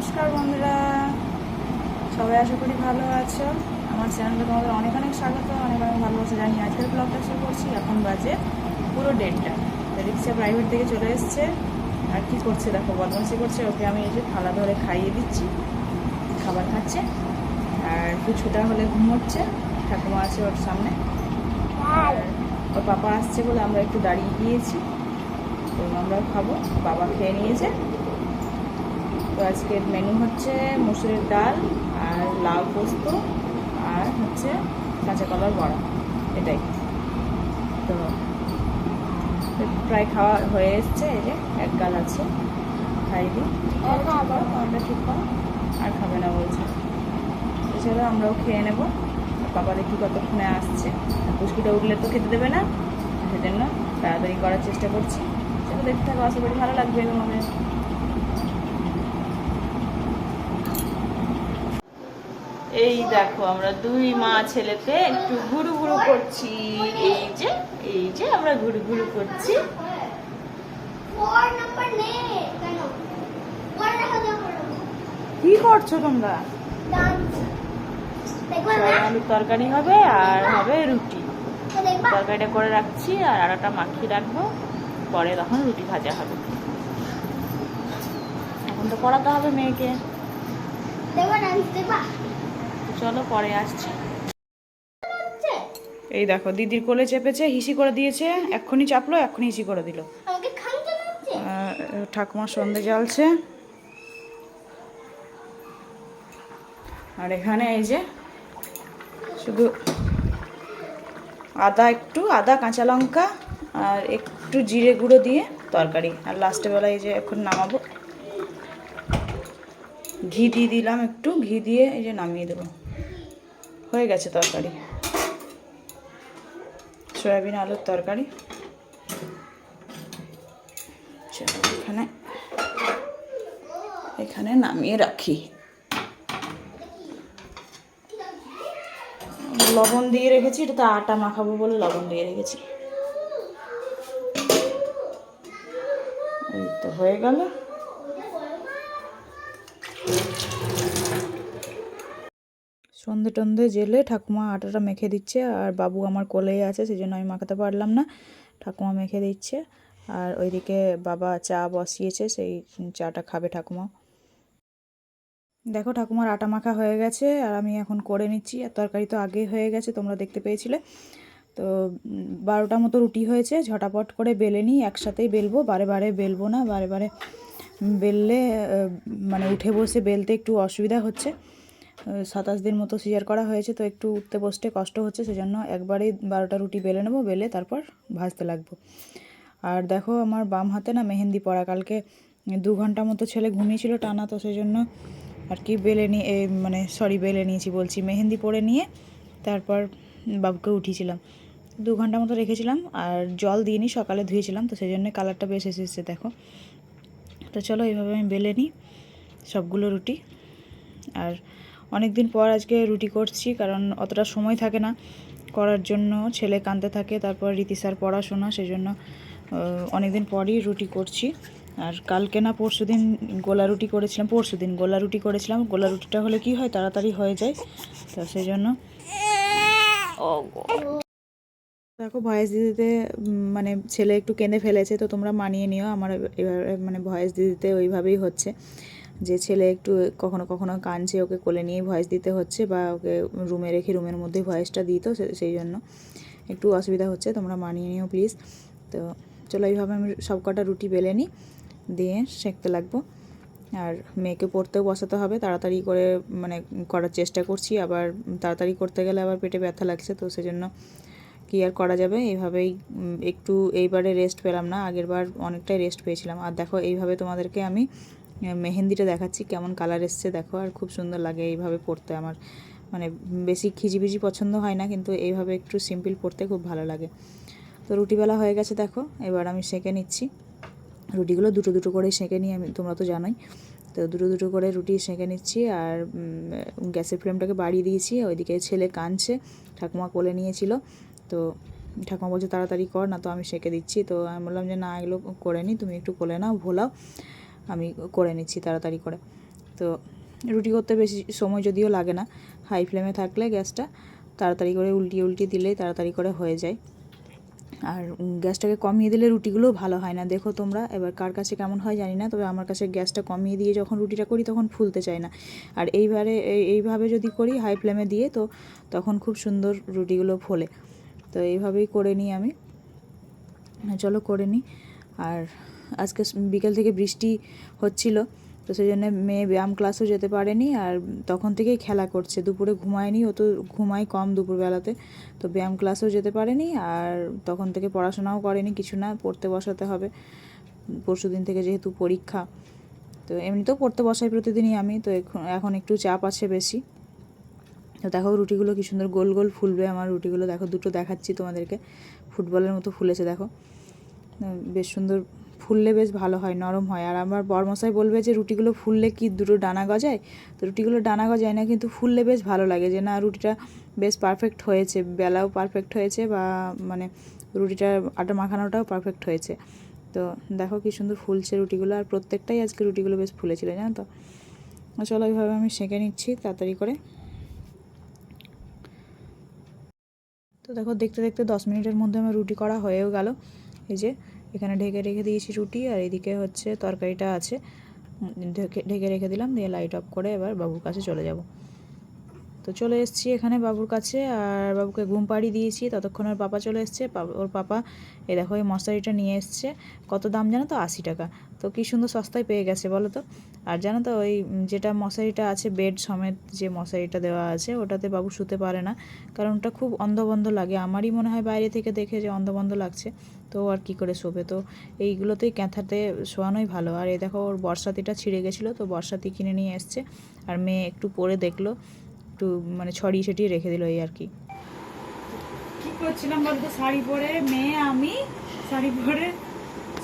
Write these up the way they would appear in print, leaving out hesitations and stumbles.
নমস্কার বন্ধুরা, সবাই আশা করি ভালো আছো। আমার চ্যানেলে তোমাদের অনেক অনেক স্বাগত, অনেক অনেক ভালোবাসা জানি। আজকের ব্লগটা শুরু করছি। এখন বাজে পুরো 1:30। রিক্সা প্রাইভেট থেকে চলে এসছে। আর কি করছে দেখো, বদমাশি করছে। ওকে আমি এই যে থালা ধরে খাইয়ে দিচ্ছি, খাবার খাচ্ছে। আর একটু ছোটা হলে ঘুমোচ্ছে, ঠাকুমা আছে ওর সামনে। আর ওর পাপা আসছে বলে আমরা একটু দাঁড়িয়ে গিয়েছি, তো আমরাও খাবো। বাবা খেয়ে নিয়েছে। তো আজকের মেনু হচ্ছে মুসুরির ডাল আর লাউ পোস্ত আর হচ্ছে কাঁচা কলার বড়া, এটাই। তো প্রায় খাওয়া হয়ে এসছে। এই যে এক গাল আছে, খাই দিই। খাওয়াটা ঠিক করো, আর খাবে না বলছে। তো চলো আমরাও খেয়ে নেবো। বাবা দেখি কতক্ষণে আসছে। পুষ্কিটা উঠলে তো খেতে দেবে না, সেজন্য তাড়াতাড়ি করার চেষ্টা করছি। চলো দেখতে থাকো, আশা করি ভালো লাগবে তোমাদের। এই দেখো আমরা দুই মা ছেলেতে একটু ঘুরু ঘুরু করছি। এই যে আমরা ঘুরু ঘুরু করছি। কি করছো তোমরা? আলুর তরকারি হবে আর হবে রুটি। তরকারিটা করে রাখছি আর আটাটা মাখিয়ে রাখবো, পরে তখন রুটি ভাজা হবে। এখন তো পড়াতে হবে মেয়েকে। চলো পরে আসছি। এই দেখো দিদির কোলে চেপেছে, হিসি করে দিয়েছে। এক্ষুনি চাপলো, এক্ষুনি হিসি করে দিল। ঠাকুমার সন্ধে জ্বালছে। আর এখানে এই যে শুধু আদা কাঁচা লঙ্কা আর একটু জিরে গুঁড়ো দিয়ে তরকারি। আর লাস্টে বেলায় এই যে এখন নামাবো, ঘি দিয়ে দিলাম, একটু ঘি দিয়ে এই যে নামিয়ে দেবো। হয়ে গেছে তরকারি, সয়াবিন আলুর তরকারি। এখানে নামিয়ে রাখি। লবণ দিয়ে রেখেছি, এটা তো আটা মাখাবো বলে লবণ দিয়ে রেখেছি। এই তো হয়ে গেল। সন্ধে টন্ধে জেলে ঠাকুমা আটাটা মেখে দিচ্ছে, আর বাবু আমার কোলেই আছে, সেই জন্য আমি মাখাতে পারলাম না। ঠাকুমা মেখে দিচ্ছে। আর ওইদিকে বাবা চা বসিয়েছে, সেই চাটা খাবে ঠাকুমা। দেখো ঠাকুমার আটা মাখা হয়ে গেছে, আর আমি এখন করে নিচ্ছি। আর তরকারি তো আগে হয়ে গেছে, তোমরা দেখতে পেয়েছিলে। তো 12টা মতো রুটি হয়েছে। ঝটাপট করে বেলে নিই, একসাথেই বেলবো, বারে বারে বেলবো না। বারে বারে বেললে মানে উঠে বসে বেলতে একটু অসুবিধা হচ্ছে। 27 দিন মতো সিজার করা হয়েছে, তো একটু উঠতে বসতে কষ্ট হচ্ছে, সেজন্য একবারেই 12টা রুটি বেলে নেবো, বেলে তারপর ভাজতে লাগবো। আর দেখো আমার বাম হাতে না মেহেন্দি পড়া। কালকে 2 ঘন্টা মতো ছেলে ঘুমিয়েছিল টানা, তো সেই জন্য আর কি বেলে নিয়েছি বলছি, মেহেন্দি পরে নিয়ে তারপর বাবুকে উঠিয়েছিলাম। 2 ঘন্টা মতো রেখেছিলাম, আর জল দিইনি, সকালে ধুয়েছিলাম, তো সেই জন্য কালারটা বেশ এসেছে দেখো। তো চলো এইভাবে আমি বেলে নিই সবগুলো রুটি। আর অনেক দিন পর আজকে রুটি করছি, কারণ অতটা সময় থাকে না করার জন্য, ছেলে কাঁদতে থাকে, তারপর রীতিশার পড়াশোনা, সেই জন্য অনেক দিন পরই রুটি করছি। আর কালকে না পরশুদিন গোলা রুটি করেছিলাম, গোলা রুটি করেছিলাম। গোলা রুটিটা হলে কি হয়, তাড়াতাড়ি হয়ে যায়, তো সেই জন্য। দেখো ভয়েস দিতে মানে ছেলে একটু কেঁদে ফেলেছে, তো তোমরা মানিয়ে নিও। আমার এবার মানে ভয়েস দিতে ওইভাবেই হচ্ছে, যে ছেলে একটু কখনো কখনো কাঁদছে, ওকে কোলে নিয়েই ভয়েস দিতে হচ্ছে, বা ওকে রুমে রেখে রুমের মধ্যেই ভয়েসটা দিই, তো সেই জন্য একটু অসুবিধা হচ্ছে, তোমরা মানিয়ে নিও প্লিজ। তো চলো এইভাবে আমি সব কটা রুটি বেলে নিই, দিয়ে সেঁকতে লাগবো। আর মেয়েকে পড়তেও বসাতে হবে, তাড়াতাড়ি করে মানে করার চেষ্টা করছি। আবার তাড়াতাড়ি করতে গেলে আবার পেটে ব্যথা লাগছে, তো সেজন্য কি আর করা যাবে। এইভাবেই একটু এইবারে রেস্ট পেলাম না, আগের বার অনেকটাই রেস্ট পেয়েছিলাম। আর দেখো এইভাবে তোমাদেরকে আমি মেহেন্দিটা দেখাচ্ছি, কেমন কালার এসছে দেখো। আর খুব সুন্দর লাগে এইভাবে পড়তে। আমার মানে বেশি খিজিবিজি পছন্দ হয় না, কিন্তু এইভাবে একটু সিম্পল পড়তে খুব ভালো লাগে। তো রুটিবেলা হয়ে গেছে দেখো, এবার আমি সেঁকে নিচ্ছি। রুটিগুলো দুটো দুটো করে সেঁকে নিই আমি, তোমরা তো জানোই। তো দুটো দুটো করে রুটি সেঁকে নিচ্ছি। আর গ্যাসের ফ্লেমটাকে বাড়িয়ে দিয়েছি। ওইদিকে ছেলে কাঁদছে, ঠাকুমা কোলে নিয়েছিল, তো ঠাকুমা বলছে তাড়াতাড়ি কর না, তো আমি সেঁকে দিচ্ছি। তো আমি বললাম যে না, এগুলো করে নিই, তুমি একটু কোলে নাও, ভোলাও, আমি করে নিচ্ছি তাড়াতাড়ি করে। তো তো রুটি করতে বেশি সময় যদিও লাগে না, হাই ফ্লেমে থাকলে গ্যাসটা তাড়াতাড়ি করে উল্টিয়ে দিলেই তাড়াতাড়ি করে হয়ে যায়। আর গ্যাসটাকে কমিয়ে দিলে রুটিগুলোও ভালো হয় না। দেখো তোমরা, এবার কার কাছে কেমন হয় জানি না, তবে আমার কাছে গ্যাসটা কমিয়ে দিয়ে যখন রুটিটা করি তখন ফুলতে চায় না। আর এইভাবে যদি করি হাই ফ্লেমে দিয়ে, তো তখন খুব সুন্দর রুটিগুলো ফোলে। তো এইভাবেই করে নিই আমি। চলো করে নিই। আর আজকে বিকেল থেকে বৃষ্টি হচ্ছিল, তো সেই জন্য মেয়ে ব্যায়াম ক্লাসও যেতে পারেনি, আর তখন থেকেই খেলা করছে। দুপুরে ঘুমায়নি, ও তো ঘুমায় কম দুপুরবেলাতে, তো ব্যায়াম ক্লাসও যেতে পারেনি, আর তখন থেকে পড়াশোনাও করেনি কিছু না। পড়তে বসাতে হবে পরশু দিন থেকে, যেহেতু পরীক্ষা। তো এমনিতেও পড়তে বসাই প্রতিদিনই আমি, তো এখন একটু চাপ আছে বেশি। তো দেখো রুটিগুলো কী সুন্দর গোল গোল ফুলবে আমার রুটিগুলো। দেখো দুটো দেখাচ্ছি তোমাদেরকে, ফুটবলের মতো ফুলেছে দেখো, বেশ সুন্দর ফুললে বেশ ভালো হয়, নরম হয়। আর আমার বরমশাই বলবে যে রুটিগুলো ফুললে কি দুটো ডানা গজায়, তো রুটিগুলো ডানা গজায় না, কিন্তু ফুললে বেশ ভালো লাগে, যে না রুটিটা বেশ পারফেক্ট হয়েছে, বেলাও পারফেক্ট হয়েছে, বা মানে রুটিটার আটা মাখানোটাও পারফেক্ট হয়েছে। তো দেখো কী সুন্দর ফুলছে রুটিগুলো, আর প্রত্যেকটাই আজকে রুটিগুলো বেশ ফুলেছিল, জানো তো। চলো এইভাবে আমি সেঁকে নিচ্ছি তাড়াতাড়ি করে। তো দেখো দেখতে দেখতে 10 মিনিটের মধ্যে আমার রুটি করা হয়েও গেল। এই যে এখানে ঢেকে রেখে দিয়েছি রুটি, আর এদিকে হচ্ছে তরকারিটা আছে, ঢেকে রেখে দিলাম, দিয়ে লাইট অফ করে এবার বাবুর কাছে চলে যাব। তো চলে এসেছি এখানে বাবুর কাছে, আর বাবুকে ঘুম পাড়িয়ে দিয়েছি, ততক্ষণ ওর পাপা চলে এসছে। ওর পাপা এই দেখো এই মশারিটা নিয়ে এসছে। কত দাম জানো তো? 80 টাকা। তো কী সুন্দর সস্তায় পেয়ে গেছে বলো তো। আর জানো তো ওই যেটা মশারিটা আছে, বেড সমেত যে মশারিটা দেওয়া আছে, ওটাতে বাবু শুতে পারে না, কারণ ওটা খুব অন্ধবন্ধ লাগে। আমারই মনে হয় বাইরে থেকে দেখে যে অন্ধবন্ধ লাগছে, তো আর কি করে শোবে। তো এইগুলোতেই ক্যাঁথাতে শোয়ানোই ভালো। আর এই দেখো ওর বর্ষাতিটা ছিঁড়ে গেছিলো, তো বর্ষাতি কিনে নিয়ে এসছে, আর মেয়ে একটু পরে দেখলো, একটু মানে ছড়িয়ে ছিটিয়ে রেখে দিল, এই আর কি। কি করছিলাম বলতো, শাড়ি পরে মেয়ে আমি শাড়ি পরে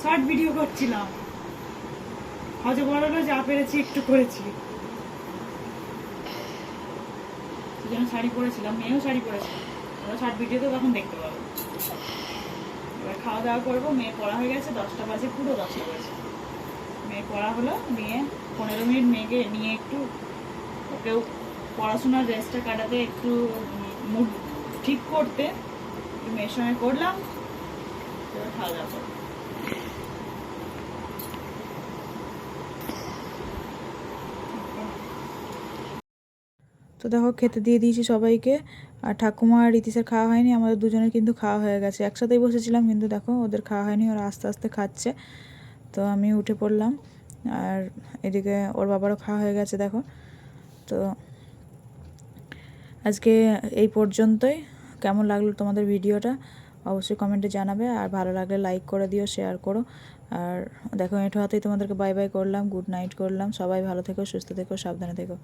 শর্ট ভিডিও করছিলাম। হজে বড় যা পেরেছি একটু করেছি, যেন শাড়ি পরেছিলাম, মেয়েও শাড়ি পরেছিল। ওরা শর্ট ভিডিও তো তখন দেখতে পাবো। এবার খাওয়া দাওয়া করবো, মেয়ে পড়া হয়ে গেছে, 10টা বাজে, পুরো 10টা বাজে মেয়ে পড়া হলো। নিয়ে 15 মিনিট মেয়েকে নিয়ে একটু ওকেও পড়াশোনার রেস্টটা কাটাতে, একটু মুড ঠিক করতে মেয়ের সঙ্গে করলাম। খাওয়া দাওয়া করবো। তো দেখো খেতে দিয়ে দিয়েছি সবাইকে, আর ঠাকুমা আর রীতিশের খাওয়া হয়নি, আমাদের দুজনের কিন্তু খাওয়া হয়ে গেছে। একসাথেই বসেছিলাম, কিন্তু দেখো ওদের খাওয়া হয়নি, ওরা আস্তে আস্তে খাচ্ছে। তো আমি উঠে পড়লাম, আর এদিকে ওর বাবারও খাওয়া হয়ে গেছে দেখো। তো আজকে এই পর্যন্তই। কেমন লাগলো তোমাদের ভিডিওটা অবশ্যই কমেন্টে জানাবে, আর ভালো লাগলে লাইক করে দিও, শেয়ার করো। আর দেখো এঁটো হাতেই তোমাদেরকে বাই বাই করলাম, গুড নাইট করলাম। সবাই ভালো থেকো, সুস্থ থেকো, সাবধানে থেকো।